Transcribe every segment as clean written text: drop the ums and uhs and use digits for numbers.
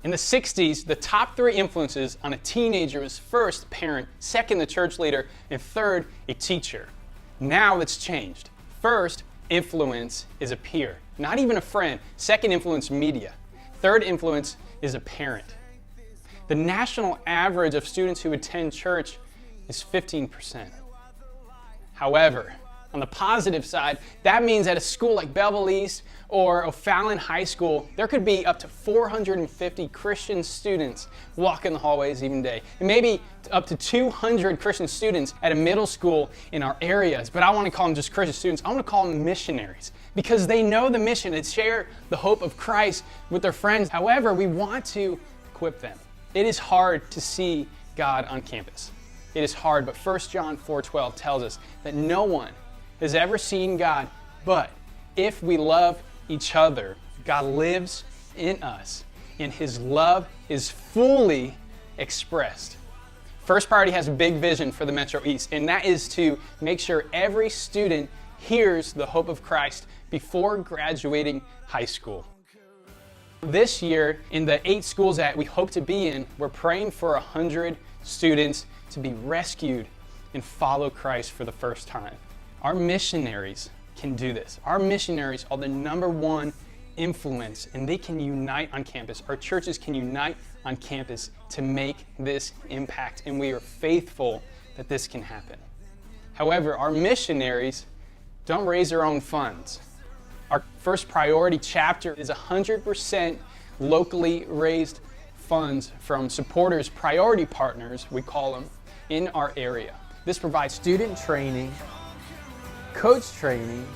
In the 60s, the top 3 influences on a teenager was first, parent, second, the church leader, and third, a teacher. Now it's changed. First influence is a peer, not even a friend. Second influence, media. Third influence is a parent. The national average of students who attend church is 15%. However, on the positive side, that means at a school like Belleville East or O'Fallon High School, there could be up to 450 Christian students walking the hallways even day. And maybe up to 200 Christian students at a middle school in our areas. But I want to call them just Christian students. I want to call them missionaries because they know the mission and share the hope of Christ with their friends. However, we want to equip them. It is hard to see God on campus. It is hard, but 1 John 4:12 tells us that no one has ever seen God, but if we love each other, God lives in us, and His love is fully expressed. First Priority has a big vision for the Metro East, and that is to make sure every student hears the hope of Christ before graduating high school. This year, in the 8 schools that we hope to be in, we're praying for 100 students to be rescued and follow Christ for the first time. Our missionaries can do this. Our missionaries are the #1 influence, and they can unite on campus. Our churches can unite on campus to make this impact, and we are faithful that this can happen. However, our missionaries don't raise their own funds. Our First Priority chapter is 100% locally raised funds from supporters, priority partners, we call them, in our area. This provides student training, coach training,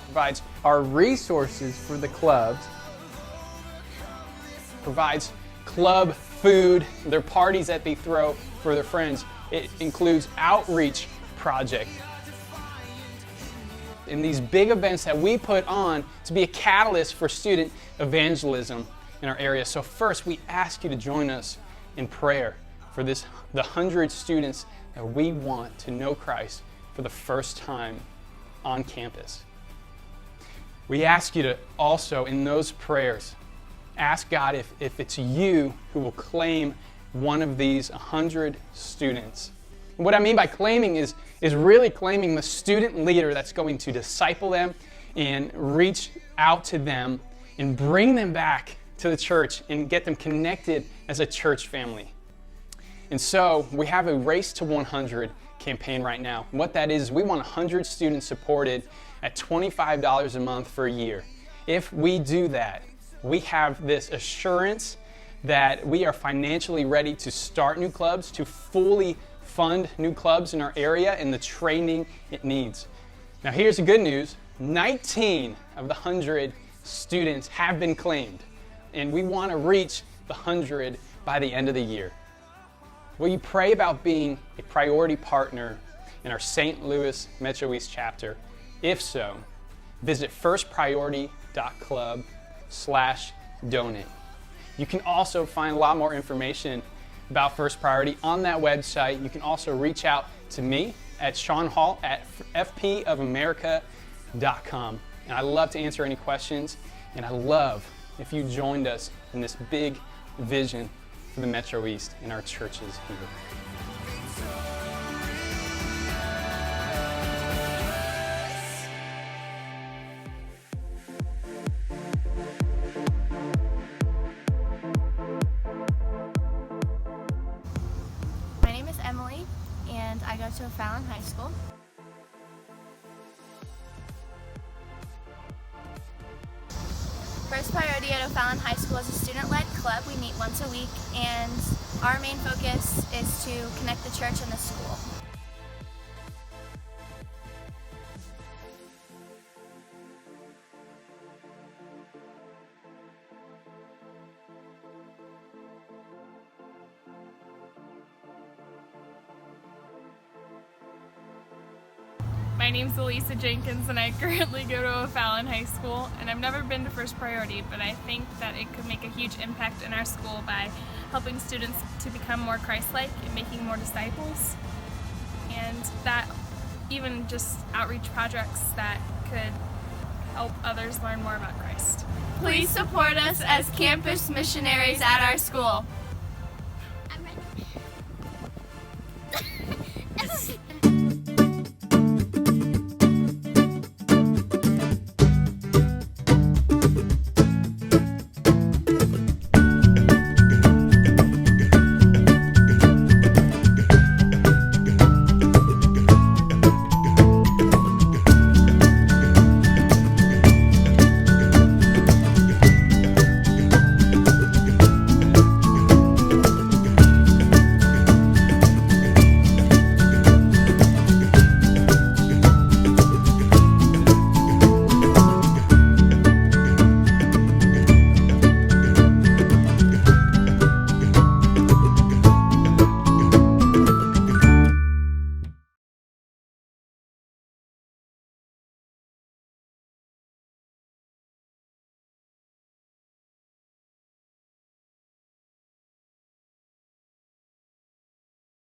provides our resources for the clubs, provides club food, their parties that they throw for their friends. It includes outreach projects and these big events that we put on to be a catalyst for student evangelism in our area. So first, we ask you to join us in prayer for the 100 students that we want to know Christ for the first time on campus. We ask you to also, in those prayers, ask God if it's you who will claim one of these 100 students. And what I mean by claiming is really claiming the student leader that's going to disciple them and reach out to them and bring them back to the church and get them connected as a church family. And so we have a Race to 100 campaign right now. And what that is, we want 100 students supported at $25 a month for a year. If we do that, we have this assurance that we are financially ready to start new clubs, to fully fund new clubs in our area and the training it needs. Now here's the good news. 19 of the 100 students have been claimed, and we want to reach the 100 by the end of the year. Will you pray about being a priority partner in our St. Louis Metro East chapter? If so, visit firstpriority.club/donate. You can also find a lot more information about First Priority on that website. You can also reach out to me at Sean Hall at fpofamerica.com. And I love to answer any questions, and I love if you joined us in this big vision for the Metro East and our churches here. My name is Emily, and I go to O'Fallon High School. First Priority at O'Fallon High School is a student-led club. We meet once a week, and our main focus is to connect the church and the school. My name's Elisa Jenkins, and I currently go to O'Fallon High School, and I've never been to First Priority, but I think that it could make a huge impact in our school by helping students to become more Christ-like and making more disciples, and that even just outreach projects that could help others learn more about Christ. Please support us as campus missionaries at our school. I'm ready.